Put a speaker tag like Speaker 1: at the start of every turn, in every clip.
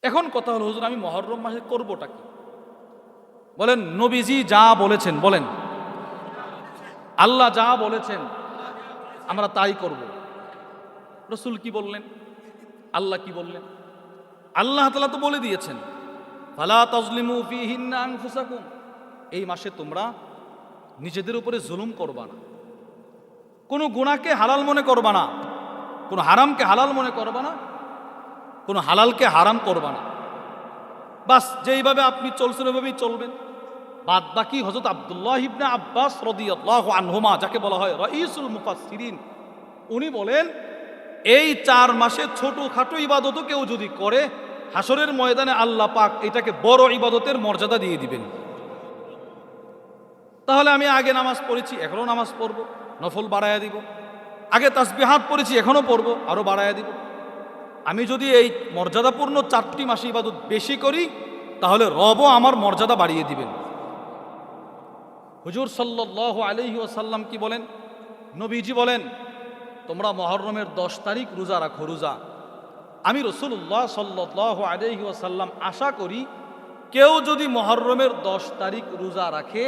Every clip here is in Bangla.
Speaker 1: এখন কথা হলো, হুজুর আমি মুহররম মাসে করবোটা কি? বলেন নবীজি যা বলেছেন, বলেন আল্লাহ যা বলেছেন আমরা তাই করব। রাসূল কি বললেন, আল্লাহ কি বললেন? আল্লাহ তাআলা তো বলে দিয়েছেন, ফালা তাজলিমু ফীহিন্না আনফুসাকুম, এই মাসে তোমরা নিজেদের উপরে জুলুম করবা না, কোনো গুনাহকে হালাল মনে করবা না, কোনো হারামকে হালাল মনে করবা না, কোনো হালালকে হারাম করবা না। বাস যেইভাবে আপনি চলছেন ওইভাবেই চলবেন। বাদ বাকি হযরত আব্দুল্লাহ ইবনে আব্বাস রাদিয়াল্লাহু আনহুমা, যাকে বলা হয় রাইসুল মুফাসসিরিন, উনি বলেন এই 4 মাসে ছোটখাটো ইবাদতও কেউ যদি করে, হাসরের ময়দানে আল্লাহ পাক এটাকে বড় ইবাদতের মর্যাদা দিয়ে দিবেন। তাহলে আমি আগে নামাজ পড়েছি, এখনো নামাজ পড়বো, নফল বাড়ায়া দিব। আগে তাসবিহাত পড়েছি, এখনো পড়বো, আরো বাড়ায়া দিব। আমি যদি এই মর্যাদাপূর্ণ 4টি মাসে ইবাদত বেশি করি, তাহলে রবও আমার মর্যাদা বাড়িয়ে দিবেন। হুজুর সাল্লাল্লাহু আলাইহি ওয়াসাল্লাম কি বলেন? নবীজি বলেন, তোমরা মুহররমের 10 তারিখ রোজা রাখো, রোজা। আমি রাসূলুল্লাহ সাল্লাল্লাহু আলাইহি ওয়াসাল্লাম আশা করি কেউ যদি মুহররমের 10 তারিখ রোজা রাখে,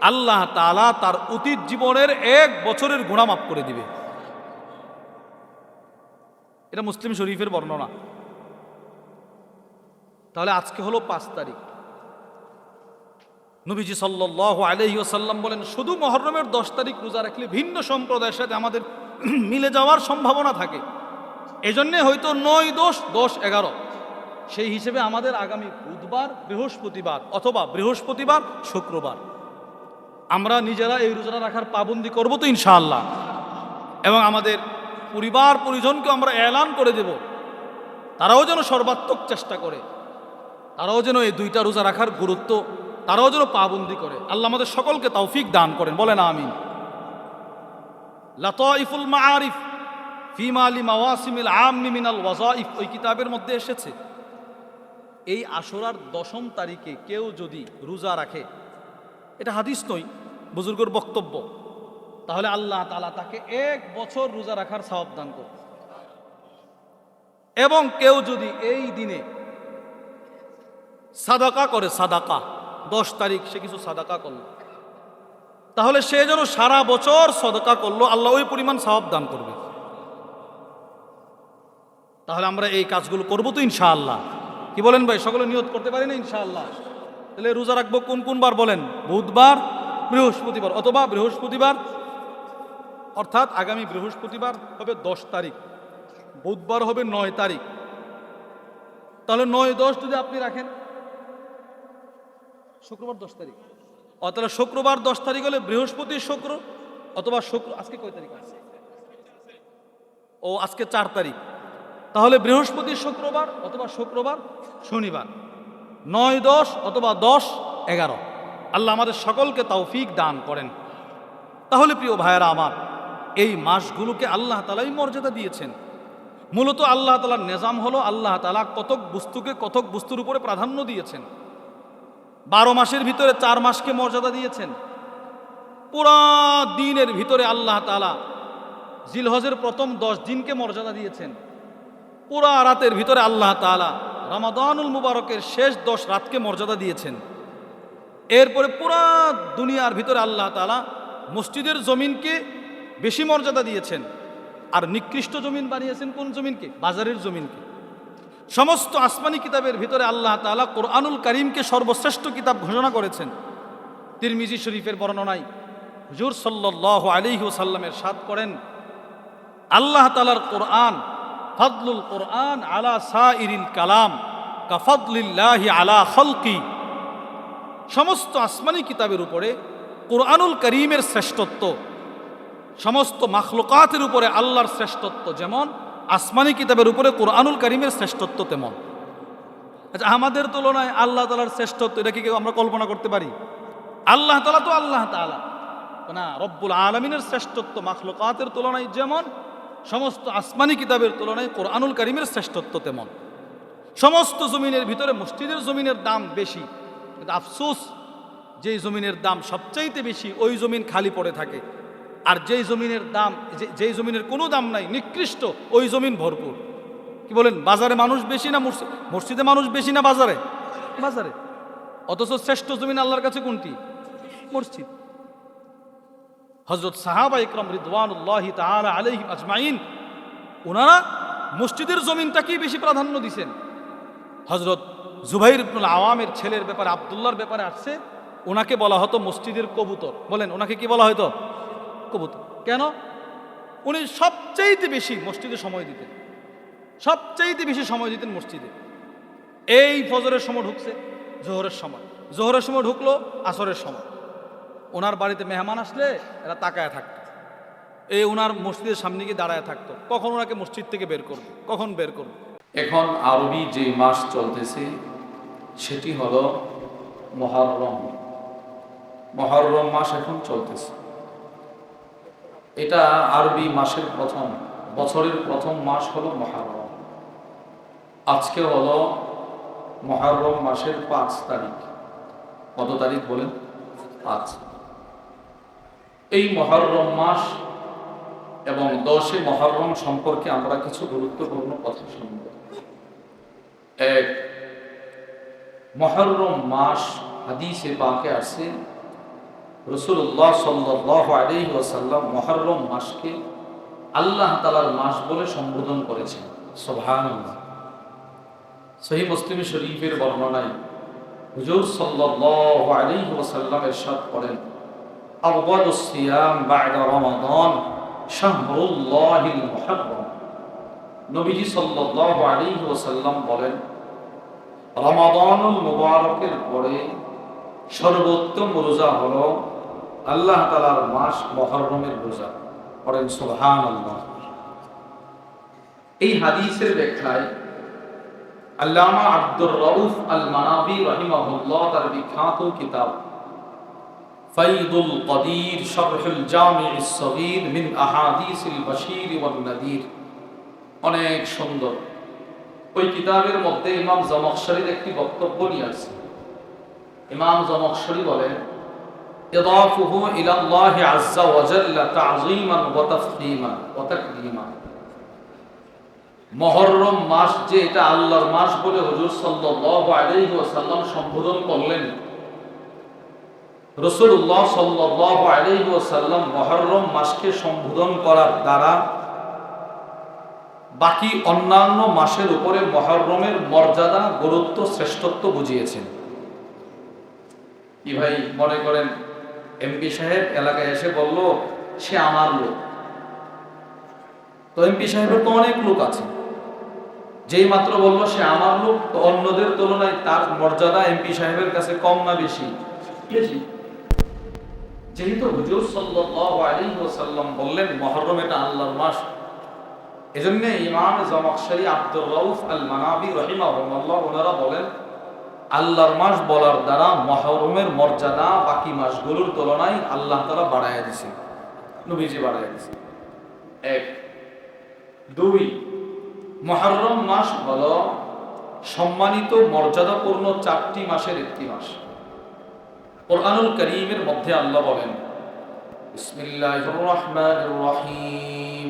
Speaker 1: আল্লাহ তাআলা তার অতীত জীবনের 1 বছরের গুনাহ মাফ করে দিবে। এটা মুসলিম শরীফের বর্ণনা। তাহলে আজকে হলো 5 তারিখ। নবীজি সাল্লাল্লাহু আলাইহি ওয়াসাল্লাম বলেন, শুধু মুহররমের 10 তারিখ রোজা রাখলে ভিন্ন সম্প্রদায়ের সাথে আমাদের মিলে যাওয়ার সম্ভাবনা থাকে। এজন্যে হয়তো 9, 10, 10, 11 সেই হিসেবে আমাদের আগামী বুধবার, বৃহস্পতিবার অথবা বৃহস্পতিবার, শুক্রবার আমরা নিজেরা এই রোজা রাখার পাবন্দি করব তো ইনশাআল্লাহ। এবং আমাদের পরিবার পরিজনকে আমরা এলান করে দেব, তারাও যেন সর্বাত্মক চেষ্টা করে, তারাও যেন এই 2টা রোজা রাখার গুরুত্ব তারাও যেন পাবন্দি করে। আল্লাহ আমাদের সকলকে তৌফিক দান করেন, বলেন আমিন। লাতাইফুল মাআরিফ ফিমা লিমাওয়াসিমিল আম্মি মিনাল ওয়াজাইফ, ওই কিতাবের মধ্যে এসেছে এই আশুরার 10ম তারিখে কেউ যদি রোজা রাখে, এটা হাদিস নয়, বুজুর্গের বক্তব্য, তাহলে আল্লাহ তাআলা তাকে 1 বছর রোজা রাখার সওয়াব দান করবে। এবং কেউ যদি এই দিনে সাদাকা করে, সাদাকা 10 তারিখ সে কিছু সাদাকা করলো, তাহলে সে যেন সারা বছর সাদাকা করলো, আল্লাহ ওই পরিমাণ সওয়াব দান করবে। তাহলে আমরা এই কাজগুলো করবো তো ইনশাআল্লাহ। কি বলেন ভাই, সকলে নিয়ত করতে পারি না ইনশাআল্লাহ? তাহলে রোজা রাখবো কোন কোন বার বলেন? বুধবার, বৃহস্পতিবার অথবা বৃহস্পতিবার, অর্থাৎ আগামী বৃহস্পতিবার হবে 10 তারিখ, বুধবার হবে 9 তারিখ। তাহলে 9, 10 যদি আপনি রাখেন, শুক্রবার 10 তারিখ, তাহলে শুক্রবার 10 তারিখ হলে বৃহস্পতি শুক্র অথবা শুক্র, আজকে কয় তারিখ আছে? ও আজকে 4 তারিখ, তাহলে বৃহস্পতি শুক্রবার অথবা শুক্রবার শনিবার, 9, 10 অথবা 10, 11। আল্লাহ আমাদের সকলকে তৌফিক দান করেন। তাহলে প্রিয় ভাইয়েরা আমার, এই মাসগুলোকে আল্লাহ তাআলাই মর্যাদা দিয়েছেন। মূলত আল্লাহ তাআলার নিজাম হলো, আল্লাহ তাআলা কতক বস্তুকে কতক বস্তুর উপরে প্রাধান্য দিয়েছেন। 12 মাসের ভিতরে 4 মাসকে মর্যাদা দিয়েছেন। পুরা দিনের ভিতরে আল্লাহ তাআলা জিলহজের প্রথম 10 দিনকে মর্যাদা দিয়েছেন। পুরা রাতের ভিতরে আল্লাহ তাআলা রমাদানুল মুবারকের শেষ 10 রাতকে মর্যাদা দিয়েছেন। এরপরে পুরা দুনিয়ার ভিতরে আল্লাহ তাআলা মসজিদের জমিনকে বেশি মর্যাদা দিয়েছেন। আর নিকৃষ্ট জমিন বানিয়েছেন কোন জমিনকে? বাজারের জমিনকে। সমস্ত আসমানি কিতাবের ভিতরে আল্লাহ তাআলা কোরআনুল কারীমকে সর্বশ্রেষ্ঠ কিতাব ঘোষণা করেছেন। তিরমিজি শরীফের বর্ণনায় হুজুর সাল্লাল্লাহু আলাইহি ওয়াসাল্লামের ইরশাদ করেন, আল্লাহ তাআলার কোরআন, ফাদলুল কোরআন আলা সাইরিল কালাম কাফাদলিল্লাহি আলা খালকি, সমস্ত আসমানি কিতাবের উপরে কোরআনুল কারীমের শ্রেষ্ঠত্ব, সমস্ত মাখলুকাতের উপরে আল্লাহর শ্রেষ্ঠত্ব যেমন আসমানি কিতাবের উপরে কোরআনুল কারীমের শ্রেষ্ঠত্ব তেমন। আচ্ছা, আমাদের তুলনায় আল্লাহ তাআলার শ্রেষ্ঠত্ব এটা কি কেউ আমরা কল্পনা করতে পারি? আল্লাহ তাআলা তো আল্লাহ তাআলা না, রব্বুল আলামিনের শ্রেষ্ঠত্ব মাখলুকাতের তুলনায় যেমন, সমস্ত আসমানি কিতাবের তুলনায় কোরআনুল কারীমের শ্রেষ্ঠত্ব তেমন। সমস্ত জমিনের ভিতরে মসজিদের জমিনের দাম বেশি, কিন্তু আফসোস যেই জমিনের দাম সবচাইতে বেশি ওই জমিন খালি পড়ে থাকে, আর যেই জমিনের দাম, যেই জমিনের কোনো দাম নাই, নিকৃষ্ট, ওই জমিন ভরপুর। কি বলেন, বাজারে মানুষ বেশি না মসজিদে মানুষ বেশি না বাজারে? বাজারে। অথচ শ্রেষ্ঠ জমিন আল্লাহর কাছে কোনটি? মসজিদ। হযরত সাহাবা ইকরাম রিদওয়ানুল্লাহি তাআলা আলাইহিম আজমাইন ওনারা মসজিদের জমিনটাকেই বেশি প্রাধান্য দিয়েছেন। হযরত জুবাইর ইবনুল আওয়ামের ছেলের ব্যাপারে, আব্দুল্লাহর ব্যাপারে আসছে, ওনাকে বলা হতো মসজিদের কবুতর। বলেন, ওনাকে কি বলা হতো? কবুতর। কেন? উনি সবচাইতে বেশি মসজিদে সময় দিতেন, সবচাইতে বেশি সময় দিতেন মসজিদে। এই ফজরের সময় ঢুকছে, জোহরের সময় ঢুকলো, আসরের সময়। ওনার বাড়িতে মেহমান আসলে এরা তাকায় থাকতো, ওনার মসজিদের সামনে গিয়ে দাঁড়ায় থাকতো, কখন ওনাকে মসজিদ থেকে বের করবে, কখন বের করবে।
Speaker 2: এখন আরবি যে মাস চলতেছে সেটি হলো মুহররম। মুহররম মাস এখন চলতেছে। এটা আরবি মাসের প্রথম, বছরের প্রথম মাস হলো মুহররম। আজকে হলো মুহররম মাসের 5 তারিখ। কত তারিখ বলেন? 5। এই মুহররম মাস এবং 10 মুহররম সম্পর্কে আমরা কিছু গুরুত্বপূর্ণ কথা শুনব। এক, মুহররম মাস হাদিসে পাকে আছে রাসূলুল্লাহ সাল্লাল্লাহু আলাইহি ওয়াসাল্লাম মুহররম মাসকে আল্লাহ তাআলার মাস বলে সম্বোধন করেছেন। সুবহানাল্লাহ। সহিহ মুসলিম শরীফের বর্ণনায় হুজুর সাল্লাল্লাহু আলাইহি ওয়াসাল্লাম ইরশাদ করেন, আফদালুস সিয়াম বা'দা রমাদান শাহরুল্লাহিল মুহররম। নবীজি সাল্লাল্লাহু আলাইহি ওয়াসাল্লাম বলেন, রমাদানুল মুবারকের পরে সর্বোত্তম রোজা হলো আল্লাহ তাআলার মাস মুহররমের রোজা। পড়েন সুবহানাল্লাহ। এই হাদিসের ব্যাখ্যায় আল্লামা আব্দুর রাউফ আল মানাবি রাহিমাহুল্লাহ তার বিখ্যাত কিতাব ফাইদুল কদির শরহুল জামিউস সগীর মিন আহাদিসিল বাশীর ওয়ান নাদির, অনেক সুন্দর। ওই কিতাবের মধ্যে ইমাম জামাখশরীর একটি বক্তব্য নিয়ে আসছে। ইমাম জামাখশরী বলেন, ইদাফুহু ইলা আল্লাহি আযজা ওয়া জাল্লা তা'যীমান ওয়া তাফখীমান ওয়া তাকরীমান। মুহররম মাস যে এটা আল্লাহর মাস বলে হুজুর সাল্লাল্লাহু আলাইহি ওয়াসাল্লাম সম্বোধন করলেন, রাসূলুল্লাহ সাল্লাল্লাহু আলাইহি ওয়াসাল্লাম মুহররম মাসকে সম্বোধন করার দ্বারা বাকি অন্যান্য মাসের উপরে মুহররমের মর্যাদা, গুরুত্ব, শ্রেষ্ঠত্ব বুঝিয়েছেন। কি ভাই মনে করেন এমপি সাহেব এলাকায় এসে বলল সে আমার লোক, তো এমপি সাহেবের তো অনেক লোক আছে, যেই মাত্র বলল সে আমার লোক, তো অন্যদের তুলনায় তার মর্যাদা এমপি সাহেবের কাছে কম না বেশি? বেশি। যেহেতু হুজুর সাল্লাল্লাহু আলাইহি ওয়াসাল্লাম বললেন মুহররম এটা আল্লাহর মাস, এজন্য ইমাম জামাখশরী আব্দুর রাউফ আল মানাবি রাহিমাহুল্লাহ ওনারা বলেন, আল্লাহর মাস বলার দ্বারা মুহররমের মর্যাদা বাকি মাসগুলোর তুলনায় আল্লাহ তাআলা বাড়ায়া দিয়েছেন, নবীজি বাড়ায়া দিয়েছেন। এক। দুই, মুহররম মাস হলো সম্মানিত মর্যাদাপূর্ণ 4টি মাসের একটি মাস। কুরআনুল কারীমের মধ্যে আল্লাহ বলেন, বিসমিল্লাহির রহমানির রহিম,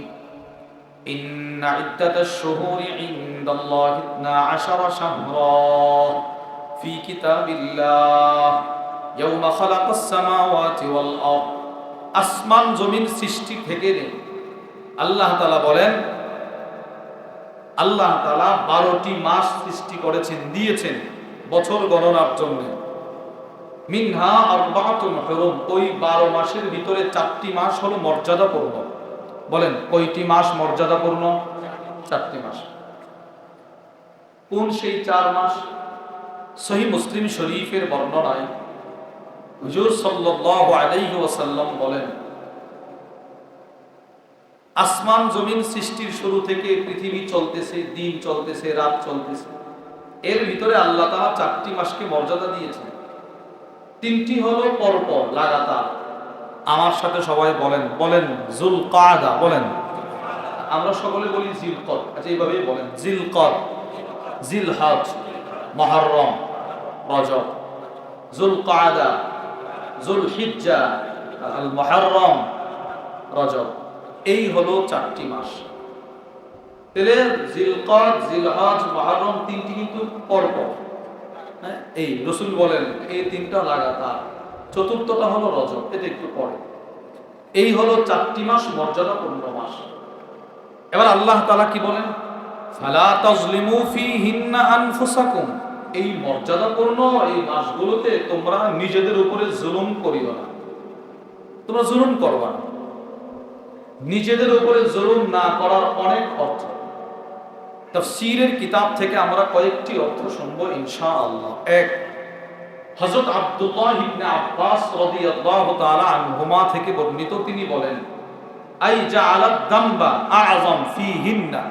Speaker 2: ইন্না ইদ্দাতাশ শুহুরি ইনদাল্লাহি 12 শাহরান ফি কিতাবিল্লাহ ইয়াওমা খালাকাস সামাওয়াতি ওয়াল আরদ। আসমান জমিন সৃষ্টি থেকে আল্লাহ তাআলা বলেন, আল্লাহ তাআলা 12টি মাস সৃষ্টি করেছেন, দিয়েছেন বছর গণনার জন্য। মিনহা আরবাতুন হুরুম, ওই 12 মাসের ভিতরে 4টি মাস হলো মর্যাদাপূর্ণ। বলেন কয়টি মাস মর্যাদাপূর্ণ? 4টি মাস। কোন সেই 4 মাস? সহিহ মুসলিম শরীফের বর্ণনায় হুজুর সাল্লাল্লাহু আলাইহি ওয়াসাল্লাম বলেন, আসমান জমিন সৃষ্টির শুরু থেকে পৃথিবী চলতেছে, দিন চলতেছে, রাত চলতেছে, এর ভিতরে আল্লাহ তাআলা 4টি মাসকে মর্যাদা দিয়েছেন। 3টি হলো পরপর লাগাতার। আমার সাথে সবাই বলেন, বলেন যুলকাদা, বলেন। আমরা সকলে বলি জিলকদ, আচ্ছা এইভাবেই বলেন, জিলকদ, জিলহজ, মুহররম, রজব, যুলকাদা, যুলহিজ্জা, আল মুহররম, রজব। এই হলো 4টি মাস। তাহলে জিলকদ, জিলহজ, মুহররম তিনটি কিন্তু পরপর। হ্যাঁ, এই রাসূল বলেন এই তিনটা লাগাতার, চতুর্থটা হলো রজব, এটা একটু পরে। এই হলো 4টি মাস, মর্যাদাপূর্ণ মাস। এবার আল্লাহ তাআলা কি বলেন? ফালা তাজলিমু ফীহিন্না আনফুসাকুম, এই মর্যাদাপূর্ণ এই মাসগুলোতে তোমরা নিজেদের উপরে জুলুম করিও না। তোমরা জুলুম করবা না। নিজেদের উপরে জুলুম না করার অনেক অর্থ, তাফসীরের কিতাব থেকে আমরা কয়েকটি অর্থ শুনবো ইনশাআল্লাহ। এক, হযরত আব্দুল্লাহ ইবনে আব্বাস রাদিয়াল্লাহু তাআলা আনহুমা থেকে বর্ণিত, তিনি বলেন আই জাআলাদ দামবা আযম ফীহিন্না,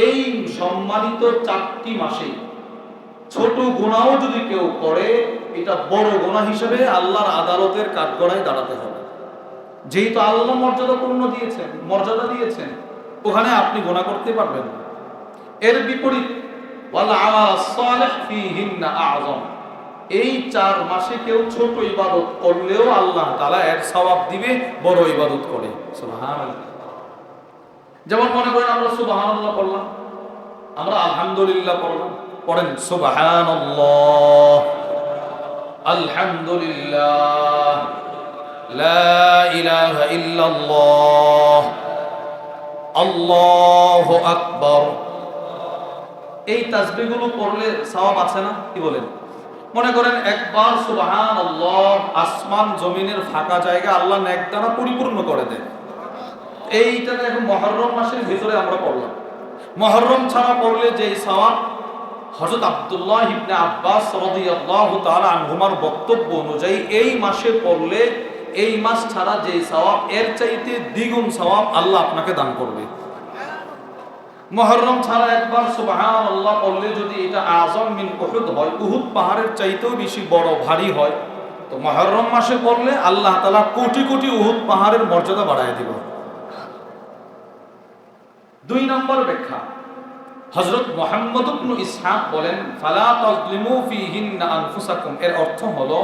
Speaker 2: এই সম্মানিত 4টি মাসে ছোট গুনাহও যদি কেউ করে, এটা বড় গুনাহ হিসেবে আল্লাহর আদালতের কাঠগড়ায় দাঁড়াতে হবে। যেহেতু আল্লাহ মর্যাদা দিয়েছেন, ওখানে আপনি গুনাহ করতে পারবেন না। এর বিপরীত ওয়াল আমাল সালিহ ফীহিন্না আযম, এই 4 মাসে কেউ ছোট ইবাদত করলেও আল্লাহ তাআলা এর সওয়াব দিবে বড় ইবাদত করে। সুবহানাল্লাহ। যেমন মনে করেন আমরা সুবহানাল্লাহ পড়লাম, আমরা আলহামদুলিল্লাহ পড়লাম, পড়েন সুবহানাল্লাহ, আলহামদুলিল্লাহ, লা ইলাহা ইল্লাল্লাহ, আল্লাহু আকবার। এই তাসবিহগুলো পড়লে সওয়াব আছে না? কি বলেন? মনে করেন একবার সুবহানাল্লাহ, আসমান জমিনের ফাঁকা জায়গা আল্লাহ নেক দ্বারা পরিপূর্ণ করে দেন। এইটা এখন মুহররম মাসের ভিতরে আমরা পড়লাম। মুহররম ছাড়া পড়লে যেই সওয়াব, হযরত আব্দুল্লাহ ইবনে আব্বাস রাদিয়াল্লাহু তাআলা আনহুমার বক্তব্য অনুযায়ী এই মাসে পড়লে এই মাস ছাড়া যেই সওয়াব, এর চাইতে দ্বিগুণ সওয়াব আল্লাহ আপনাকে দান করবে। মুহররম ছাড়া একবার সুবহানাল্লাহ পড়লে যদি এটা আযম মিন উহুদ হয়, উহুদ পাহাড়ের চাইতেও বেশি বড় ভারী হয়, তো মুহররম মাসে পড়লে আল্লাহ তাআলা কোটি কোটি উহুদ পাহাড়ের মর্যাদা বাড়ায় দিব। 2 নম্বর ব্যাখ্যা, হযরত মুহাম্মদ ইবনে ইসহাক বলেন ফালা তাজলিমু ফীহিন্না আনফুসাকুম, এর অর্থ হলো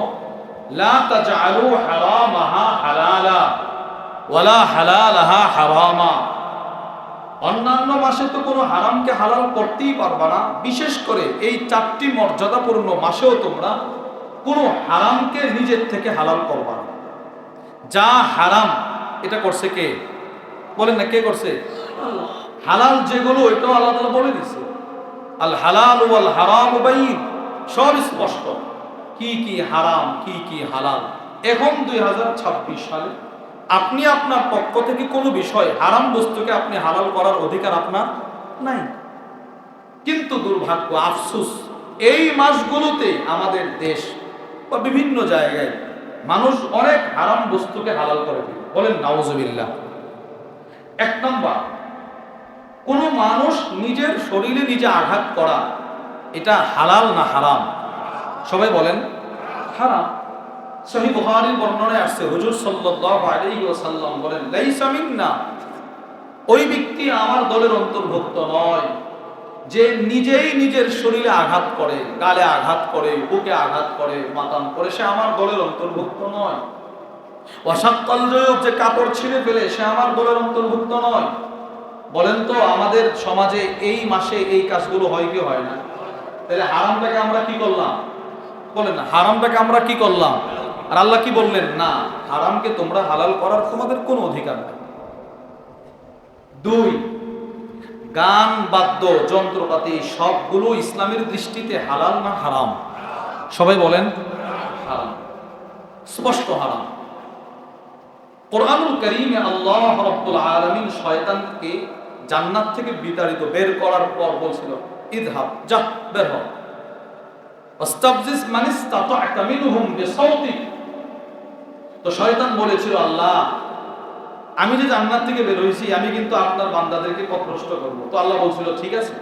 Speaker 2: লা তাজআলু হারামাহা হালালা ওয়ালা হালালাহা হারামা। অন্যান্য মাসে তো কোনো হারামকে হালাল করতেই পারবা না, বিশেষ করে এই 4টি মর্যাদাপূর্ণ মাসেও তোমরা কোনো হারামকে নিজের থেকে হালাল করবা না। যা হারাম এটা করছে কে? বলেন না, কে করছে? আল্লাহ। হালাল যেগুলো ওইটাও আল্লাহ তাআলা বলে দিয়েছে, আল হালাল ওয়াল হারাম বাইন, সব স্পষ্ট কি কি হারাম কি কি হালাল। এখন 2026 সালে আপনি আপনার পক্ষ থেকে কোনো বিষয় হারাম বস্তুকে আপনি হালাল করার অধিকার আপনার নাই। কিন্তু দুর্ভাগ্য, আফসোস, এই মাসগুলোতে আমাদের দেশ বা বিভিন্ন জায়গায় মানুষ অনেক হারাম বস্তুকে হালাল করে দিল। বলেন নাউজুবিল্লাহ। 1 নম্বর, কোন মানুষ নিজের শরীরে নিজে আঘাত করা, এটা হালাল না হারাম? সবাই বলেন হারাম। সহিহ বুখারীর বর্ণনায় আসছে, হুজুর সাল্লাল্লাহু আলাইহি ওয়াসাল্লাম বলেন লাইসা মিন্না, ওই ব্যক্তি আমার দলের অন্তর্ভুক্ত নয় যে নিজেই নিজের শরীরে আঘাত করে, গালে আঘাত করে, বুকে আঘাত করে, মাতাম করে, সে আমার দলের অন্তর্ভুক্ত নয়। ওয়াশাক্কাল জয়ুব, যে কাপড় ছিঁড়ে ফেলে, সে আমার দলের অন্তর্ভুক্ত নয়। বলেন তো আমাদের সমাজে এই মাসে এই কাজগুলো হয় কি হয় না? তাহলে হারামটাকে আমরা কি করলাম? বলেন না, হারামটাকে আমরা কি করলাম? আর আল্লাহ কি বললেন? না, হারামকে তোমরা হালাল করার তোমাদের কোনো অধিকার নেই। 2, গান, বাদ্য, যন্ত্রপাতি সবগুলো ইসলামের দৃষ্টিতে হালাল না হারাম? সবাই বলেন হারাম, স্পষ্ট হারাম। কোরআনুল কারীমে আল্লাহ রাব্বুল আলামিন শয়তানকে জান্নাত থেকে বিতাড়িত বের করার পর বলছিল ইযহাব, যা বের হ, ওয়াস্তাফজিজ মান ইসতাতা'তা মিনহুম বিসাওতিক। তো শয়তান বলেছিল আল্লাহ, আমি যে জান্নাত থেকে বের হইছি, আমি কিন্তু আপনার বান্দাদেরকে পথভ্রষ্ট করব। তো আল্লাহ বলছিল ঠিক আছে,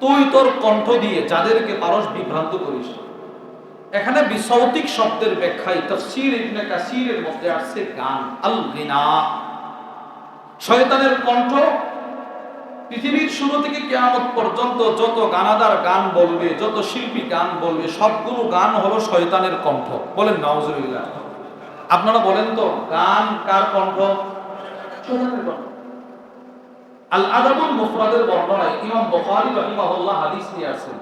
Speaker 2: তুই তোর কণ্ঠ দিয়ে যাদেরকে পারস বিভ্রান্ত করিস। এখানে বিসাউতিক শব্দের ব্যাখ্যায় তাফসীর ইবনে কাসীরের মধ্যে আসছে গান, আল গিনা। শয়তানের কণ্ঠ পৃথিবীর শুরু থেকে কিয়ামত পর্যন্ত যত গানাদার গান বলবে, যত শিল্পী গান বলবে, সবগুলো গান হলো শয়তানের কণ্ঠ। বলেন নাউজুবিল্লাহ। আপনারা বলেন তো গান কার কণ্ঠ? শয়তানের কণ্ঠ। আল আদাবুল মুফরাদের বর্ণনায় ইমাম বুখারী রাহিমাহুল্লাহ হাদিস নিয়ে আসেন,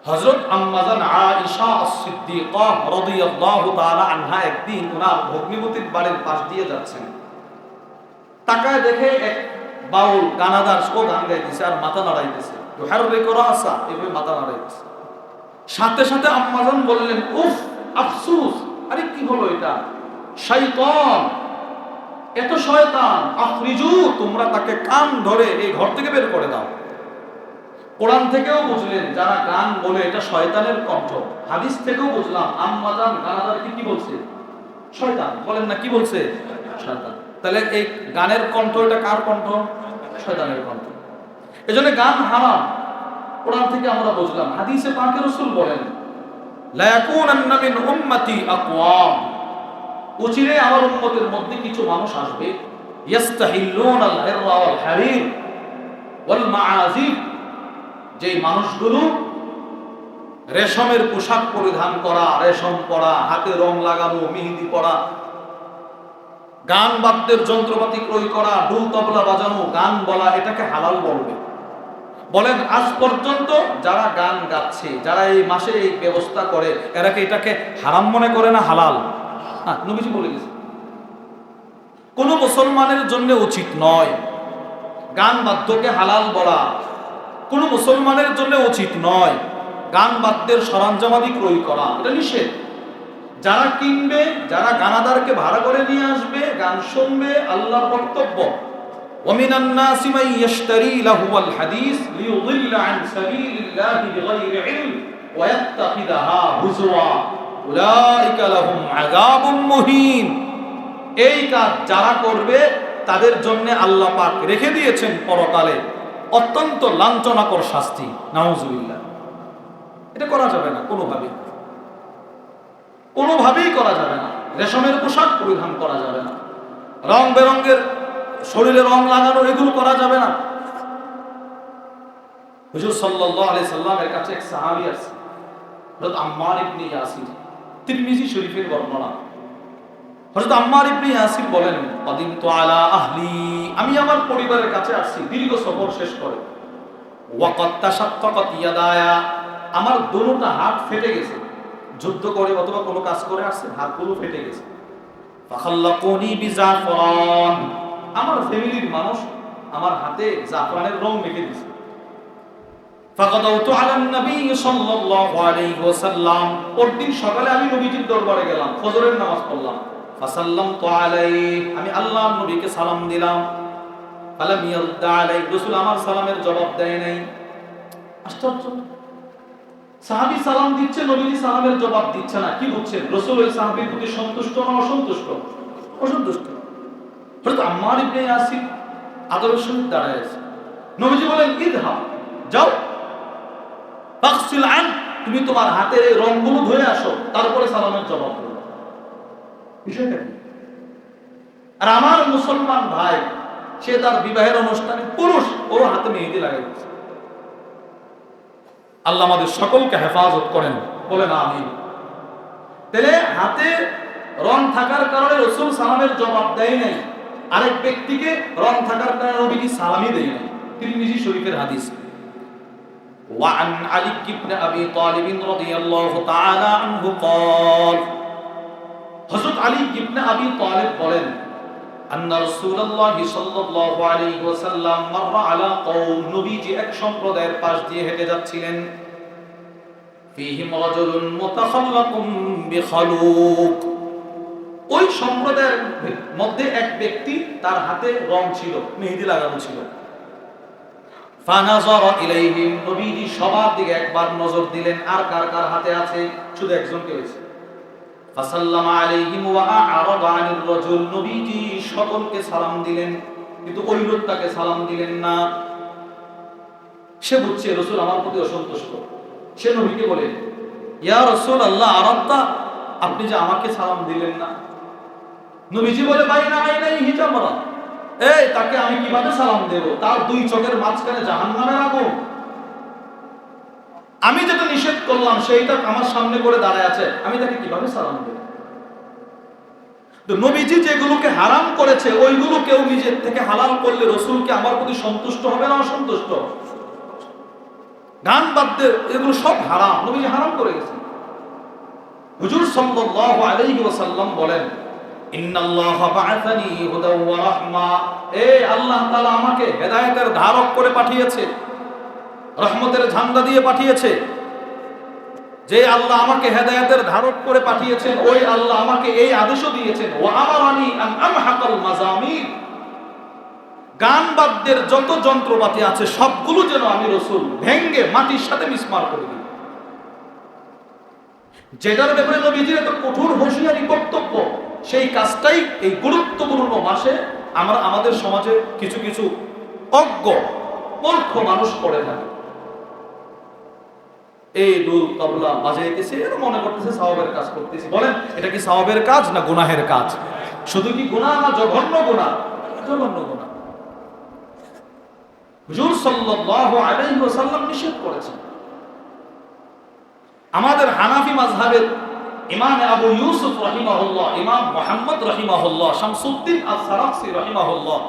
Speaker 2: হযরত আম্মাজান আয়েশা আস-সিদ্দিকা রাদিয়াল্লাহু তাআলা আনহা একদিন ওনার ভগ্নিপতির বাড়ির পাশ দিয়ে যাচ্ছেন, তাকায় দেখে এক বাউল গানাদার সো গান গাইতেছে আর মাথা নাড়াইতেছে, ইউহাররিকু রাসা, এভাবে মাথা নাড়াইতেছে। সাথে সাথে আম্মাজান বললেন, উফ, আফসোস, আরে কি হলো এটা? শয়তান, এত শয়তান, আখরিজু, তোমরা তাকে কান ধরে এই ঘর থেকে বের করে দাও। কোরআন থেকেও বুঝলেন যারা গান বলে এটা শয়তানের কণ্ঠ, হাদিস থেকেও বুঝলাম আম্মাজান গানাদারকে কি বলছে? শয়তান। বলেন না কি বলছে? শয়তান। তাহলে এই গানের কণ্ঠ এটা কার কণ্ঠ? শয়তানের কণ্ঠ। এজন্য গান হারাম, কোরআন থেকে আমরা বুঝলাম। হাদিসে পাকে রাসূল বলেন, লা ইয়াকুনান্না মিন উম্মতি আকওয়াম, উচিরে আমার উম্মতের মধ্যে কিছু মানুষ আসবে, ইয়াস্তাহিল্লুনাল হিররা ওয়াল হারির ওয়াল মাআজিব, যেই মানুষগুলো রেশমের পোশাক পরিধান করা, রেশম পরা, হাতে রং লাগানো, মেহেদি পরা, গান বাদ্যের যন্ত্রপাতি ক্রয় করা, ঢোল তবলা বাজানো, গান বলা, এটাকে হালাল বলবে। বলেন আজ পর্যন্ত যারা গান গাচ্ছে, যারা এই মাসে এই ব্যবস্থা করে, এরা কি এটাকে হারাম মনে করে না হালাল? হ্যাঁ, নবীজি বলে গেছে কোন মুসলমানের জন্য উচিত নয় গান বাদ্যকে হালাল বলা। কোন মুসলমানের জন্য উচিত নয় গান বাদ্যের সরঞ্জামাদি ক্রয় করা, এটা নিষেধ। যারা কিনবে, যারা গানাদারকে ভাড়া করে নিয়ে আসবে, গান শুনবে, আল্লাহর বক্তব্য, ومن الناس من يشتري لهو الحديث ليضل عن سبيل الله بغير علم ويتخذها هزوا أولئك لهم عذاب مهين। এই কাজ যারা করবে তাদের জন্য আল্লাহ পাক রেখে দিয়েছেন পরকালে অত্যন্ত লাঞ্ছনাকর শাস্তি, নাউজুবিল্লাহ। এটা করা যাবে না, কোনোভাবেই করা যাবে না। রেশমের পোশাক পরিধান করা যাবে না, রং বেরঙের শরীরে রং লাগানো, এগুলো করা যাবে না। হুজুর সাল্লাল্লাহু আলাইহি সাল্লামের কাছে এক সাহাবী আছে, হযরত আম্মার ইবনে ইয়াসির, তিরমিজি শরীফের বর্ণনা। হযরত আম্মার ইবনে ইয়াসির বলেন, কাদিমতু আলা আহলি, আমি আমার পরিবারের কাছে আসছি দীর্ঘ সফর শেষ করে। ওয়াকাত তাশাক্কাকাত ইয়াদায়া, আমার দুটো হাত ফেটে গেছে, যুদ্ধ করে অথবা কোনো কাজ করে আসছে, হাতগুলো ফেটে গেছে। ফাখাল্লাকুনি বিজাফরান, আমার ফ্যামিলির মানুষ আমার হাতে জাফরানের রং মেখে দিয়েছে। ফাকাদাউতু আলান নবী সাল্লাল্লাহু আলাইহি ওয়াসাল্লাম, পরদিন সকালে আমি নবীজির দরবারে গেলাম, ফজরের নামাজ পড়লাম। ফাসাল্লামতু আলাইহি, আমি আল্লাহর নবীকে সালাম দিলাম। ফালাম ইয়ারদা আলাইহি, রাসূল আমার সালামের জবাব দেয় নাই। আশ্চর্য, সাহাবী সালাম দিচ্ছে, নবীজি সালামের জবাব দিচ্ছে না। কি বুঝছেন? রাসূল ওই সাহাবীর প্রতি সন্তুষ্ট না অসন্তুষ্ট? অসন্তুষ্ট। হযরত আম্মার ইবনে ইয়াসির আদরের সহিত দাঁড়ায় আছে। নবীজি বলেন, ইযহাব, যাও, ফাগসিল আন, তুমি তোমার হাতের এই রংগুলো ধুয়ে আসো, তারপরে সালামের জবাব দাও। বিষয়টা কি? আর আমার মুসলমান ভাই, সে তার বিবাহের অনুষ্ঠানে পুরুষ, ওর হাতে মেহেদি লাগাই দিয়েছে। আল্লাহ আমাদের সকলকে হেফাজত করেন, বলেন আমিন। তাহলে হাতে রং থাকার কারণে রাসূল সালামের জবাব দেয় নাই, আরেক ব্যক্তিকে রং থাকার কারণে নবীজি সালামই দেয় নাই। তিরমিজি শরীফের হাদিস। ওয়ান আলী ইবনে আবি তালিব রাদিয়াল্লাহু তাআলা আনহু قال, হযরত আলী ইবনে আবি তালিব বলেন, আন্না রাসূলুল্লাহ সাল্লাল্লাহু আলাইহি ওয়াসাল্লাম মাররা আলা কওম, নবীজি এক সম্প্রদায়ের পাশ দিয়ে হেঁটে যাচ্ছিলেন। ফীহিম রাজুলুন মুতাখাল্লাকুম বিখালুক, ওই সম্প্রদায়ের মধ্যে এক ব্যক্তি, তার হাতে রং ছিল, মেহেদি লাগানো ছিল। ফানাযারা ইলাইহিম, নবীজি সবার দিকে একবার নজর দিলেন, আর কার কার হাতে আছে? শুধু একজনকে হয়েছে। ফাসাল্লামা আলাইহিম ওয়া আ'রাদা আনির রাজুল, নবীজি সকলকে সালাম দিলেন, কিন্তু ওই লোকটাকে সালাম দিলেন না। সে বুঝছে রাসূল আমার প্রতি অসন্তুষ্ট। সে নবীকে বলে, ইয়া রাসূলুল্লাহ আরাদতা, আপনি যে আমাকে সালাম দিলেন না। নবীজি বলে, বাইনা আইনাইহি জামরা, এই তাকে আমি কিভাবে সালাম দেব? তার দুই চোখের মাঝখানে জাহান্নামের আগুন। আমি যেটা নিষেধ করলাম সেইটা আমার সামনে করে দাঁড়ায় আছে, আমি তাকে কিভাবে সালাম দেব?
Speaker 1: তো নবীজি যেগুলোকে হারাম করেছে ওইগুলো কেউ নিজের থেকে হালাল করলে রসুলকে আমার প্রতি সন্তুষ্ট হবে না অসন্তুষ্ট? গান বাদ্যের এগুলো সব হারাম, নবীজি হারাম করে গেছেন। হুজুর সাল্লাল্লাহু আলাইহি ওয়াসাল্লাম বলেন, ইন্নাল্লাহা বা'আসানি হুদাও ওয়া রাহমা, আল্লাহ তাআলা আমাকে হেদায়েতের ধারক করে পাঠিয়েছে, রহমতের ঝান্ডা দিয়ে পাঠিয়েছে। যে আল্লাহ আমাকে হেদায়েতের ধারক করে পাঠিয়েছেন ওই আল্লাহ আমাকে এই আদেশও দিয়েছেন, ওয়া আমারানি আন আমহাকাল মাযামির, গান বাদ্যের যত যন্ত্রপাতি আছে সবগুলো যেন আমি রাসূল ভেঙ্গে মাটির সাথে মিসমার করে দিই। যেটার ব্যাপারে নবীজির এত কঠোর হুঁশিয়ারি বক্তব্য, সেই কাজটাই এই গুরুত্বপূর্ণ মাসে আমরা আমাদের সমাজে কিছু কিছু অজ্ঞ মূর্খ মানুষ করে থাকে। এই দুল তবলা বাজাইতেছে, এর মনে করতেছে সওয়াবের কাজ করতেছি। বলেন এটা কি সওয়াবের কাজ না গুনাহের কাজ? শুধু কি গুনাহ না জঘন্য গুনাহ? জঘন্য গুনাহ। হুজুর সাল্লাল্লাহু আলাইহি ওয়াসাল্লাম নিষেধ করেছেন। আমাদের হানাফি মাযহাবের ইমাম আবু ইউসুফ রাহিমাহুল্লাহ, ইমাম মুহাম্মদ রাহিমাহুল্লাহ, শামসুদ্দিন আস-সারাখসি রাহিমাহুল্লাহ,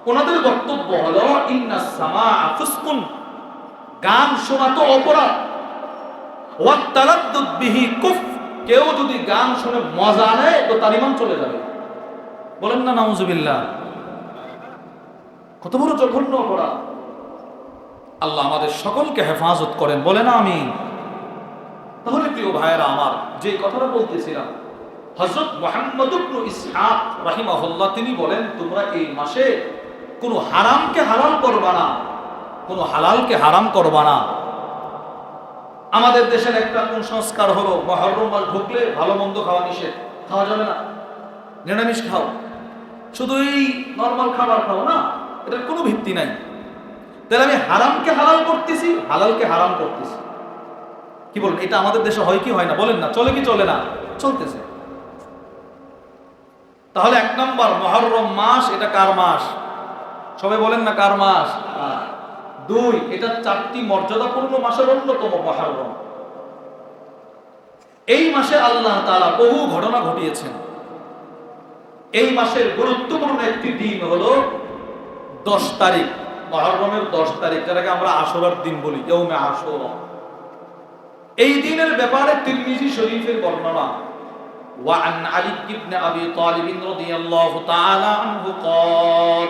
Speaker 1: ওনাদের বক্তব্য হলো ইন্নাস সামাআ ফুসকুন, গান শোনা তো অপরাধ, ওয়া তালাদ্দুদ বিহি কুফর, কেউ যদি গান শুনে মজা নেয় তো তার ঈমান চলে যাবে। বলেন না নাউজুবিল্লাহ। কত বড় জঘন্য অপরাধ। আল্লাহ আমাদের সকলকে হেফাজত করেন, বলেন আমিন। তাহলে প্রিয় ভাইয়েরা আমার, যে কথাটা বলতেছিলাম, হযরত মুহাম্মদ ইবনে ইসহাক রাহিমাহুল্লাহ তিনি বলেন, তোমরা এই মাসে কোনো হারামকে হালাল করবা না, কোনো হালালকে হারাম করবা না। আমাদের দেশের একটা কুসংস্কার হলো মুহররম মাস ঢুকলে ভালো মন্দ খাওয়া নিষেধ, খাওয়া যাবে না, নিরামিষ খাও, শুধু এই নরমাল খাবার খাও না, এটার কোনো ভিত্তি নাই। তাহলে আমি হারামকে হালাল করতেছি, হালালকে হারাম করতেছি। কি বলেন, এটা আমাদের দেশে হয় কি হয় না? বলেন না, চলে কি চলে না? চলতেছে। তাহলে এক নম্বর, মুহররম মাস এটা কার মাস? সবাই বলেন না কার মাস? দুই, এটা চারটি মর্যাদাপূর্ণ মাসের অন্যতম মুহররম। এই মাসে আল্লাহ তাআলা বহু ঘটনা ঘটিয়েছেন। এই মাসের গুরুত্বপূর্ণ একটি দিন হলো 10 তারিখ, মুহররমের 10 তারিখ, যেটাকে আমরা আশুরার দিন বলি, ইয়াউমে আশুরা। এই দিনের ব্যাপারে তিরমিজি শরীফের বর্ণনা, ওয়া আন আলী ইবনে আবি তালিব রাদিয়াল্লাহু তাআলা আনহু قال,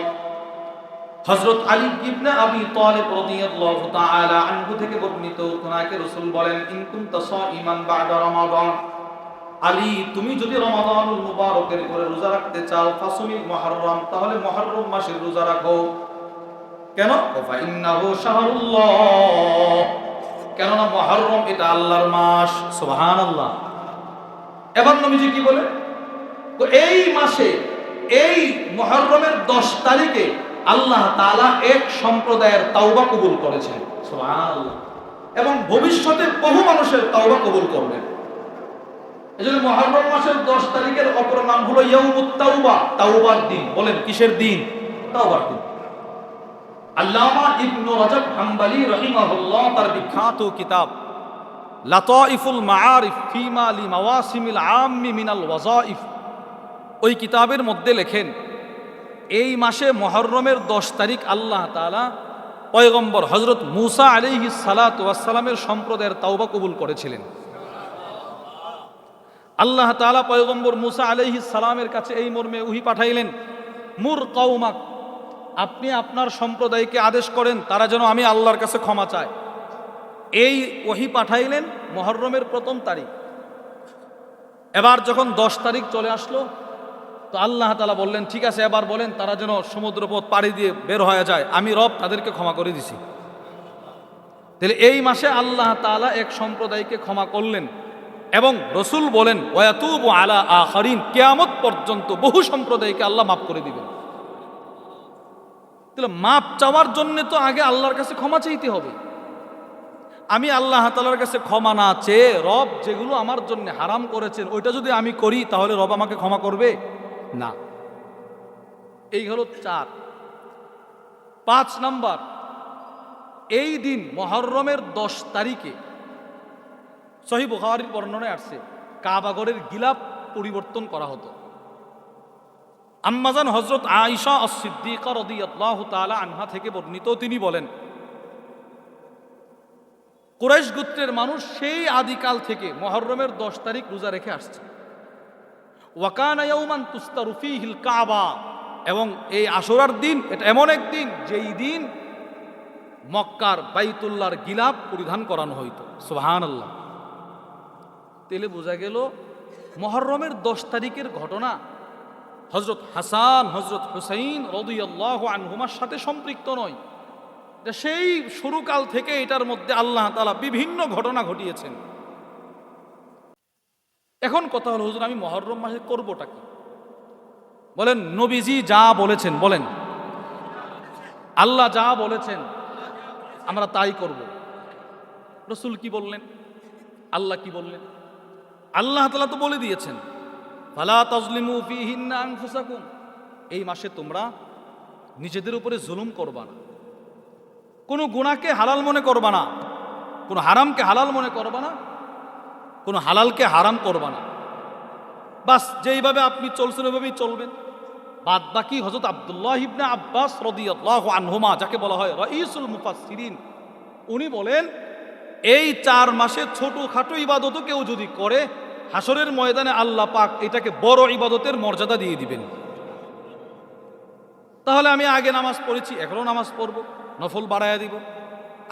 Speaker 1: হযরত আলী ইবনে আবি তালিব রাদিয়াল্লাহু তাআলা আনহু থেকে বর্ণিত, ওনাকে রাসূল বলেন, ইন কুনতা সাইমান বা'দা রমাদান, আলী তুমি যদি রমাদানুল মুবারকের পরে রোজা রাখতে চাও, ফাসুমি মুহররম, তাহলে মুহররম মাসের রোজা রাখো। কেন? ফা ইন্নাহু শাহরুল্লাহ, কেননা মুহররম এটা আল্লাহর মাস। সুবহানাল্লাহ। এবার নবীজি কি বলে, এই মাসে এই মুহররমের 10 তারিখে আল্লাহ তাআলা এক সম্প্রদায়ের তাওবা কবুল করেছেন। সুবহানাল্লাহ। এবং ভবিষ্যতে বহু মানুষের তাওবা কবুল করবেন। এজন্য মুহররম মাসের 10 তারিখের অপর নাম হলো ইয়াউমুত তাওবা, তাওবার দিন। বলেন কিসের দিন? তাওবার দিন। আল্লামা ইবনে রাজব হাম্বলি রাহিমাহুল্লাহ তার বিখ্যাত কিতাব লাতাইফুল মাআরিফ ফিমা লিমাওয়াসিমিল আম্মি মিনাল ওয়াজাইফ, ওই কিতাবের মধ্যে লেখেন, এই মাসে মুহররমের 10 তারিখ আল্লাহ তাআলা পয়গম্বর হযরত মূসা আলাইহিস সালাতু ওয়াস সালামের সম্প্রদায়ের তাওবা কবুল করেছিলেন। আল্লাহ তাআলা পয়গম্বর মূসা আলাইহিস সালামের কাছে এই মর্মে ওহী পাঠাইলেন, মুর কওমাক, আপনি আপনার সম্প্রদায়কে আদেশ করেন তারা যেন আমি আল্লাহর কাছে ক্ষমা চায়। এই ওহী পাঠাইলেন মুহররমের প্রথম তারিখ। এবার যখন 10 তারিখ চলে আসলো, তো আল্লাহ তাআলা বললেন, ঠিক আছে এবার বলেন তারা যেন সমুদ্রপথ পাড়ি দিয়ে বের হয়ে যায়, আমি রব তাদেরকে ক্ষমা করে দিছি। তাহলে এই মাসে আল্লাহ তাআলা এক সম্প্রদায়কে ক্ষমা করলেন এবং রসুল বলেন, ওয়াতুবু আলা আখারিন, কিয়ামত পর্যন্ত বহু সম্প্রদায়কে আল্লাহ মাফ করে দিবেন। তাহলে মাপ চাওয়ার জন্য তো আগে আল্লাহর কাছে ক্ষমা চাইতে হবে। আমি আল্লাহ তাআলার কাছে ক্ষমা না চেয়ে রব যেগুলো আমার জন্য হারাম করেছেন ওইটা যদি আমি করি, তাহলে রব আমাকে ক্ষমা করবে না। এই হলো 4। 5 নাম্বার, এই দিন মুহররমের 10 তারিখে সহিহ বুখারীর বর্ণনায় আসছে, কাবাগরের গিলাফ পরিবর্তন করা হতো। আম্মাজান হযরত আয়েশা আস-সিদ্দিকা রাদিয়াল্লাহু তাআলা আনহা থেকে বর্ণিত, তিনি বলেন, কুরাইশ গোত্রের মানুষ সেই আদিকাল থেকে মুহররমের 10 তারিখ রোজা রেখে আসছে। ওয়া কানা ইয়াওমান তুস্তারু ফীহিল কাবা, এবং এই আশুরার দিন এটা এমন এক দিন যেই দিন মক্কার বাইতুল্লাহর গিলাফ পরিধান করানো হইতো। সুবহানাল্লাহ। তেলে বোঝা গেল মুহররমের 10 তারিখের ঘটনা হযরত হাসান হযরত হুসাইন রাদিয়াল্লাহু আনহুমার সাথে সম্পৃক্ত নয়। এটা সেই শুরুকাল থেকে এটার মধ্যে আল্লাহ তাআলা বিভিন্ন ঘটনা ঘটিয়েছেন। এখন কথা হলো, হুজুর আমি মুহররম মাসে করবটা কি? বলেন নবীজি যা বলেছেন, বলেন আল্লাহ যা বলেছেন আমরা তাই করব। রাসূল কি বললেন, আল্লাহ কি বললেন? আল্লাহ তাআলা তো বলে দিয়েছেন, ফালা তাজলিমু ফীহিন্না আনফুসাকুম, এই মাসে তোমরা নিজেদের উপরে জুলুম করবা না, কোনো গুনাহকে হালাল মনে করবা না, কোনো হারামকে হালাল মনে করবা না, কোনো হালালকে হারাম করবা না। বাস যেইভাবে আপনি চলছেন ওইভাবেই চলবেন। বাদ বাকি হযরত আব্দুল্লাহ ইবনে আব্বাস রাদিয়াল্লাহু আনহুমা, যাকে বলা হয় রাইসুল মুফাসসিরিন, উনি বলেন এই 4 মাসে ছোটখাটো ইবাদতও কেউ যদি করে, হাসরের ময়দানে আল্লাহ পাক এটাকে বড় ইবাদতের মর্যাদা দিয়ে দিবেন। তাহলে আমি আগে নামাজ পড়েছি, এখনো নামাজ পড়ব, নফল বাড়ায়া দিব।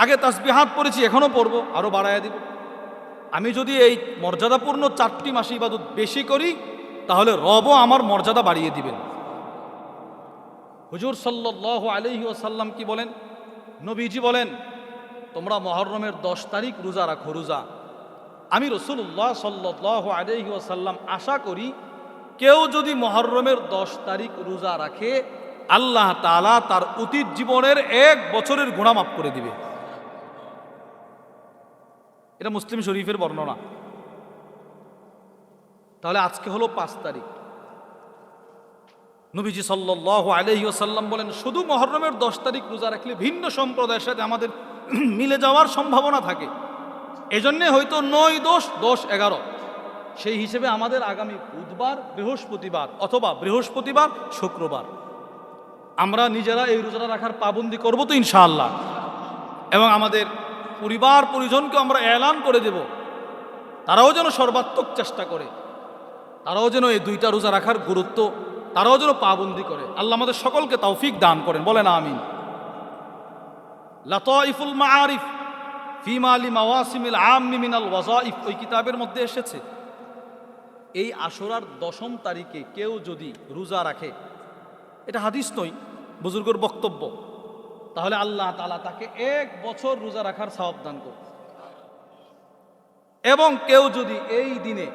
Speaker 1: আগে তাসবিহাত পড়েছি, এখনো পড়ব, আরো বাড়ায়া দিব। আমি যদি এই মর্যাদাপূর্ণ 4টি মাসে ইবাদত বেশি করি, তাহলে রবও আমার মর্যাদা বাড়িয়ে দিবেন। হুজুর সাল্লাল্লাহু আলাইহি ওয়াসাল্লাম কি বলেন? নবীজি বলেন, তোমরা মুহররমের 10 তারিখ রোজা রাখো, রোজা। আমি রাসূলুল্লাহ সাল্লাল্লাহু আলাইহি ওয়াসাল্লাম আশা করি কেউ যদি মুহররমের 10 তারিখ রোজা রাখে, আল্লাহ তাআলা তার অতীত জীবনের 1 বছরের গুনাহ মাফ করে দিবে। এটা মুসলিম শরীফের বর্ণনা। তাহলে আজকে হলো 5 তারিখ। নবীজি সাল্লাল্লাহু আলাইহি ওয়াসাল্লাম বলেন, শুধু মুহররমের 10 তারিখ রোজা রাখলে ভিন্ন সম্প্রদায়ের সাথে আমাদের মিলে যাওয়ার সম্ভাবনা থাকে। এজন্য হয়তো 9, 10, 10, 11 সেই হিসেবে আমাদের আগামী বুধবার, বৃহস্পতিবার অথবা বৃহস্পতিবার, শুক্রবার আমরা নিজেরা এই রোজাটা রাখার পাবন্দি করব তো ইনশাআল্লাহ। এবং আমাদের পরিবার পরিজনকে আমরা এলান করে দেব, তারাও যেন সর্বাত্মক চেষ্টা করে, তারাও যেন এই 2টা রোজা রাখার গুরুত্ব তারাও যেন পাবন্দি করে। আল্লাহ আমাদের সকলকে তৌফিক দান করেন, বলেন আমিন। লাতাইফুল মাআরিফ ফিমা লিমাওয়াসিমিল আম্মি মিনাল ওয়াযাইফ, ওই কিতাবের মধ্যে এসেছে এই আশুরার 10ম তারিখে কেউ যদি রোজা রাখে, এটা হাদিস নয়, বুজুর্গের বক্তব্য, তাহলে আল্লাহ তাআলা তাকে 1 বছর রোজা রাখার সওয়াব দান করবে। এবং কেউ যদি এই দিনে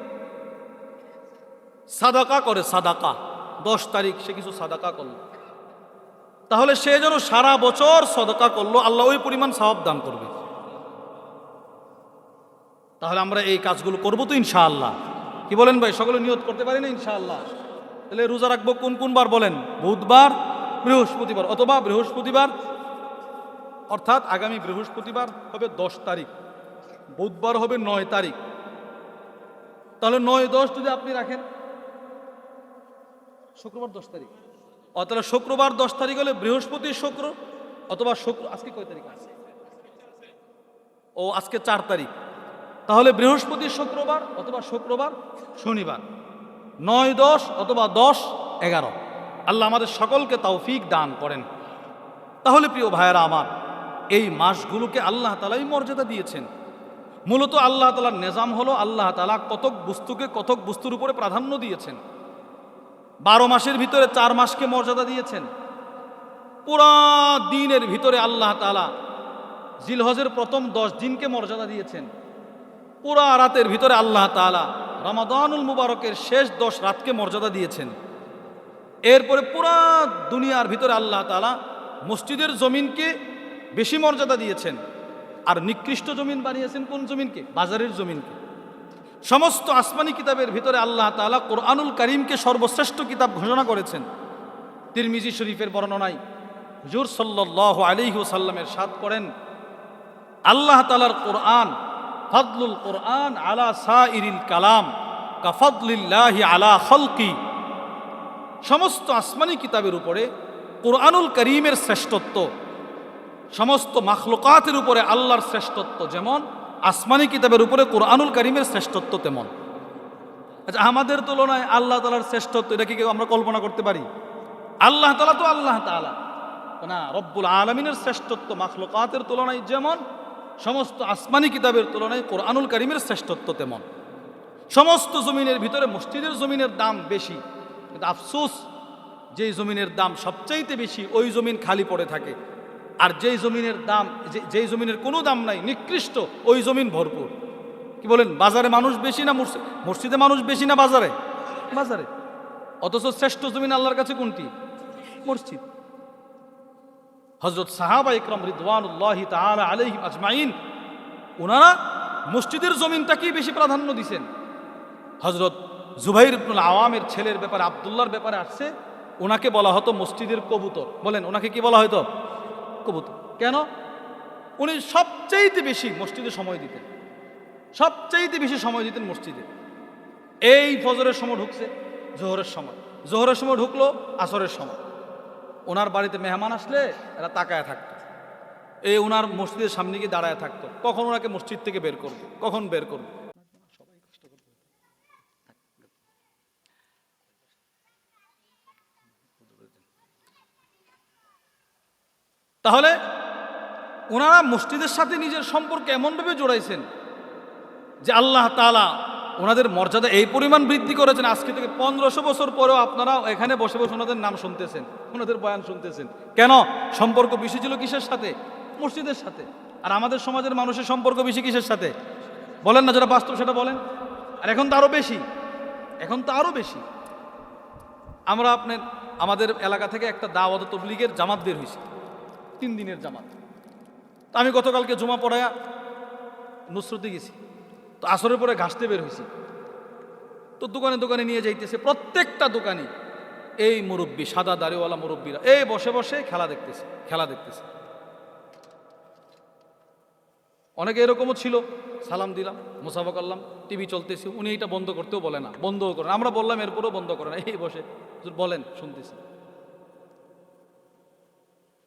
Speaker 1: সাদাকা করে, সাদাকা 10 তারিখ সে কিছু সাদাকা করলো, তাহলে সে যেন সারা বছর সাদাকা করলো, আল্লাহ ওই পরিমাণ সওয়াব দান করবে। তাহলে আমরা এই কাজগুলো করবো তো ইনশাআল্লাহ। কি বলেন ভাই, সকলে নিয়ত করতে পারি না ইনশাআল্লাহ? তাহলে রোজা রাখবো কোন কোন বার বলেন? বুধবার, বৃহস্পতিবার অথবা বৃহস্পতিবার, অর্থাৎ আগামী বৃহস্পতিবার হবে 10 তারিখ, বুধবার হবে 9 তারিখ। তাহলে 9, 10 যদি আপনি রাখেন, শুক্রবার 10 তারিখ, তাহলে শুক্রবার 10 তারিখ হলে বৃহস্পতি শুক্র অথবা শুক্র, আজকে কয় তারিখ আছে? আজকে 4 তারিখ, তাহলে বৃহস্পতি শুক্রবার অথবা শুক্রবার শনিবার, 9, 10 অথবা 10, 11। আল্লাহ আমাদের সকলকে তৌফিক দান করেন। তাহলে প্রিয় ভাইয়েরা আমার, এই মাসগুলোকে আল্লাহ তাআলাই মর্যাদা দিয়েছেন। মূলত আল্লাহ তাআলার নিজাম হলো, আল্লাহ তাআলা কতক বস্তুকে কতক বস্তুর উপরে প্রাধান্য দিয়েছেন। 12 মাসের ভিতরে 4 মাসকে মর্যাদা দিয়েছেন। পুরা দিনের ভিতরে আল্লাহ তাআলা জিলহজের প্রথম 10 দিনকে মর্যাদা দিয়েছেন। পুরা রাতের ভিতরে আল্লাহ তাআলা রমাদানুল মুবারকের শেষ 10 রাতকে মর্যাদা দিয়েছেন। এরপরে পুরা দুনিয়ার ভিতরে আল্লাহ তাআলা মসজিদের জমিনকে বেশি মর্যাদা দিয়েছেন। আর নিকৃষ্ট জমিন বানিয়েছেন কোন জমিনকে? বাজারের জমিনকে। সমস্ত আসমানি কিতাবের ভিতরে আল্লাহ তাআলা কোরআনুল কারীমকে সর্বশ্রেষ্ঠ কিতাব ঘোষণা করেছেন। তিরমিজি শরীফের বর্ণনায় হুজুর সাল্লাল্লাহু আলাইহি ওয়াসাল্লামের ইরশাদ করেন, আল্লাহ তাআলার কোরআন, ফাদলুল কোরআন আলা সাইরিল কালাম কাফাদলিল্লাহি আলা খালকি, সমস্ত আসমানি কিতাবের উপরে কুরআনুল কারীমের শ্রেষ্ঠত্ব, সমস্ত মাখলুকাতের উপরে আল্লাহর শ্রেষ্ঠত্ব যেমন আসমানি কিতাবের উপরে কুরআনুল কারীমের শ্রেষ্ঠত্ব তেমন। আচ্ছা, আমাদের তুলনায় আল্লাহ তাআলার শ্রেষ্ঠত্ব এটা কি কেউ আমরা কল্পনা করতে পারি? আল্লাহ তাআলা তো আল্লাহ তাআলা না, রব্বুল আলামিনের শ্রেষ্ঠত্ব মাখলুকাতের তুলনায় যেমন, সমস্ত আসমানি কিতাবের তুলনায় কুরআনুল কারীমের শ্রেষ্ঠত্ব তেমন। সমস্ত জমিনের ভিতরে মসজিদের জমিনের দাম বেশি, কিন্তু আফসোস যেই জমিনের দাম সবচাইতে বেশি ওই জমিন খালি পড়ে থাকে, আর যেই জমিনের দাম যেই জমিনের কোনো দাম নাই নিকৃষ্ট ওই জমিন ভরপুর। কি বলেন, বাজারে মানুষ বেশি না মসজিদে মানুষ বেশি না বাজারে? বাজারে। অথচ শ্রেষ্ঠ জমিন আল্লাহর কাছে কোনটি? মসজিদ। হযরত সাহাবা ইকরাম রিদওয়ানুল্লাহি তাআলা আলাইহিম আজমাইন ওনারা মসজিদের জমিনটাকেই বেশি প্রাধান্য দিয়েছেন। হযরত জুবাইর ইবনুল আওয়ামের ছেলের ব্যাপারে, আব্দুল্লাহর ব্যাপারে আসছে, ওনাকে বলা হতো মসজিদের কবুতর। বলেন, ওনাকে কি বলা হতো? কবুতর। কেন? উনি সবচাইতে বেশি মসজিদে সময় দিতেন, সবচাইতে বেশি সময় দিতেন মসজিদে। এই ফজরের সময় ঢুকছে, জোহরের সময় ঢুকলো, আসরের সময়। ওনার বাড়িতে মেহমান আসলে এরা তাকায় থাকতো, এই ওনার মসজিদের সামনে গিয়ে দাঁড়ায় থাকতো, কখন ওনাকে মসজিদ থেকে বের করবে, কখন বের করবে। তাহলে ওনারা মসজিদের সাথে নিজের সম্পর্ক এমনভাবে জোড়াইছেন যে আল্লাহ তাআলা ওনাদের মর্যাদা এই পরিমাণ বৃদ্ধি করেছেন। আজকে থেকে 1500 বছর পরেও আপনারা এখানে বসে বসে ওনাদের নাম শুনতেছেন, ওনাদের বয়ান শুনতেছেন। কেন? সম্পর্ক বেশি ছিল কিসের সাথে? মসজিদের সাথে। আর আমাদের সমাজের মানুষের সম্পর্ক বেশি কিসের সাথে? বলেন না, যেটা বাস্তব সেটা বলেন। আর এখন তো আরো বেশি, এখন তো আরো বেশি। আমরা আমাদের এলাকা থেকে একটা দাওয়াত তাবলীগের জামাত বের হয়েছে, 3 দিনের জামাত। তা আমি গতকালকে জুমা পড়ায়া নুসরতে গেছি, তো আসরের পরে ঘাসতে বের হয়েছি, তো দোকানে দোকানে নিয়ে যাইতেছে, প্রত্যেকটা দোকানে এই মুরব্বী, সাদা দাড়িওয়ালা মুরব্বীরা এই বসে বসে খেলা দেখতেছে। অনেকে এরকমও ছিল, সালাম দিলাম, মুসাফা করলাম, টিভি চলতেছে, উনি এটা বন্ধ করতেও বলে না, বন্ধও করেন। আমরা বললাম এরপরেও বন্ধ করে না, এই বসে বলেন, শুনতেছি।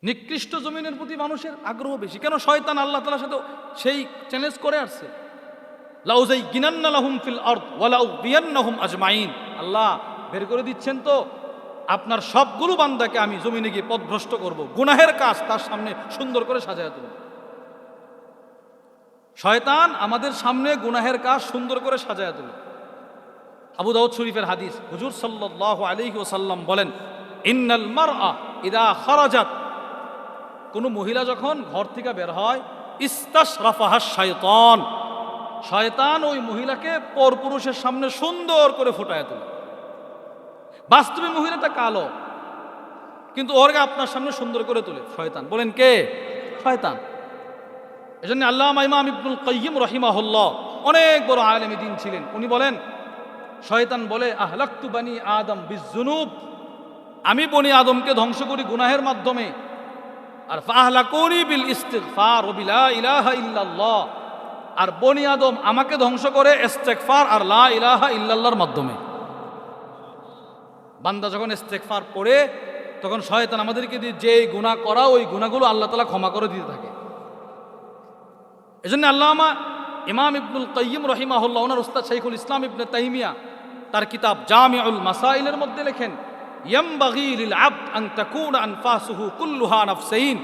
Speaker 1: নিকৃষ্ট জমিনের প্রতি মানুষের আগ্রহ বেশি। কেন? শয়তান আল্লাহ তাআলার সাথে সেই চ্যালেঞ্জ করে আসছে, লাউযাইয়িনান্না লাহুম ফিল আরদ ওয়া লাউযিয়ান্নাহুম আজমাইন। আল্লাহ বের করে দিচ্ছেন তো, আপনার সবগুলো বান্দাকে আমি জমিনে গিয়ে পথভ্রষ্ট করব, গুনাহের কাজ তার সামনে সুন্দর করে সাজায় দেব। শয়তান আমাদের সামনে গুনাহের কাজ সুন্দর করে সাজায় দেব। আবু দাউদ শরীফের হাদিস, হুজুর সাল্লাল্লাহু আলাইহি ওয়াসাল্লাম বলেন, ইন্নাল মারআ ইযা খারাজাত, কোন মহিলা যখন ঘর থেকে বের হয়, ইস্তাশরাফাহা শাইতান, শয়তান ওই মহিলাকে পরপুরুষের সামনে সুন্দর করে ফুটায় তোলে। বাস্তবে মহিলাটা কালো, কিন্তু ওরকে আপনার সামনে সুন্দর করে তোলে শয়তান। বলেন কে? শয়তান। এজন্য আল্লামা ইমাম ইবনুল কাইয়্যিম রাহিমাহুল্লাহ অনেক বড় আলেম দ্বীন ছিলেন। উনি বলেন, শয়তান বলে, আহলাকতু বানি আদম বিযুনুব, আমি বনি আদমকে ধ্বংস করি গুনাহের মাধ্যমে, আর ফাহলাকুনি বিল ইস্তিগফার ওয়া বিলা ইলাহা ইল্লাল্লাহ, আর বনি আদম আমাকে ধ্বংস করে ইস্তেগফার আর লা ইলাহা ইল্লাল্লাহর মাধ্যমে। বান্দা যখন ইস্তেগফার পড়ে, তখন শয়তান আমাদেরকে দিয়ে যে গুনাহ করা, ওই গুনাহগুলো আল্লাহ তাআলা ক্ষমা করে দিতে থাকে। এজন্য আল্লামা ইমাম ইবনুল কাইয়্যিম রাহিমাহুল্লাহ, ওনার উস্তাদ শাইখুল ইসলাম ইবনে তাইমিয়া তার কিতাব জামিউল মাসাইলের মধ্যে লেখেন, ইয়ামবাগি লিল আবদ আন তাকুনা আনফাসুহু কুল্লুহা নাফসাইন,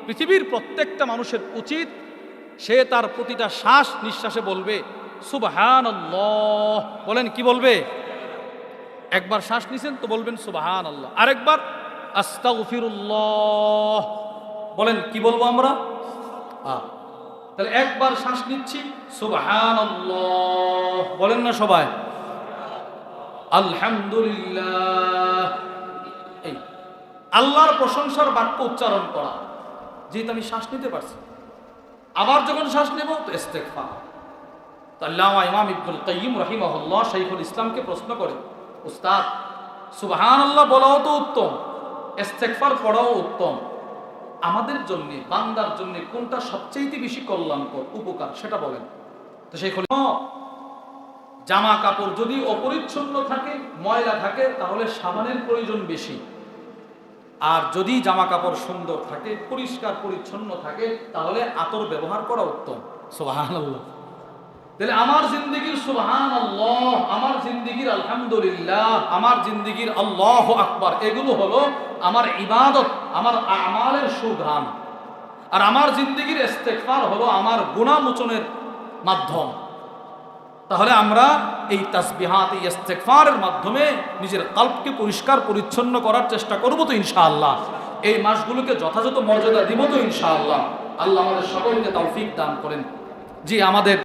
Speaker 1: পৃথিবীর প্রত্যেকটা মানুষের উচিত সে তার প্রতিটা শ্বাস নিঃশ্বাসে বলবে সুবহানাল্লাহ। বলেন, কি বলবে? একবার শ্বাস নিছেন তো বলবেন সুবহানাল্লাহ, আরেকবার আস্তাগফিরুল্লাহ। বলেন, কি বলবো আমরা? তাহলে একবার শ্বাস নিচ্ছি সুবহানাল্লাহ, বলেন না সবাই? আলহামদুলিল্লাহ। এই আল্লাহর প্রশংসার বাক্য উচ্চারণ করা, যেহেতু আমি শ্বাস নিতে পারছি। আবার যখন শ্বাস নেব তো ইস্তেগফার। তো আল্লামা ইমাম ইবনুল কাইয়্যিম রাহিমাহুল্লাহ শাইখুল ইসলামকে প্রশ্ন করে, উস্তাদ, সুবহানাল্লাহ বলাও তো উত্তম, ইস্তেগফার পড়াও উত্তম, আমাদের জন্য, বান্দার জন্য কোনটা সবচেয়ে বেশি কল্যাণকর, উপকার, সেটা বলেন। তো শাইখুল
Speaker 2: জামা কাপড় যদি অপরিচ্ছন্ন থাকে, ময়লা থাকে, তাহলে সাবানের প্রয়োজন বেশি। আর যদি জামা কাপড় সুন্দর থাকে, পরিষ্কার পরিচ্ছন্ন থাকে, তাহলে আতর ব্যবহার করা উত্তম। সুবহানাল্লাহ। তাহলে আমার জিন্দেগির সুবহানাল্লাহ, আমার জিন্দেগির আলহামদুলিল্লাহ, আমার জিন্দেগির আল্লাহু আকবার, এগুলো হলো আমার ইবাদত, আমার আমালের সুঘ্রাণ। আর আমার জিন্দেগির ইস্তেগফার হলো আমার গুনাহ মোচনের মাধ্যম। তাহলে আমরা এই তাসবিহাত, এই ইস্তেগফারের মাধ্যমে নিজের কলবকে পরিষ্কার পরিচ্ছন্ন করার চেষ্টা করব তো ইনশাআল্লাহ। এই মাসগুলোকে যথাযথ মর্যাদা দিব তো ইনশাআল্লাহ। আল্লাহ আমাদের সকলকে তৌফিক দান করেন। জি, আমাদের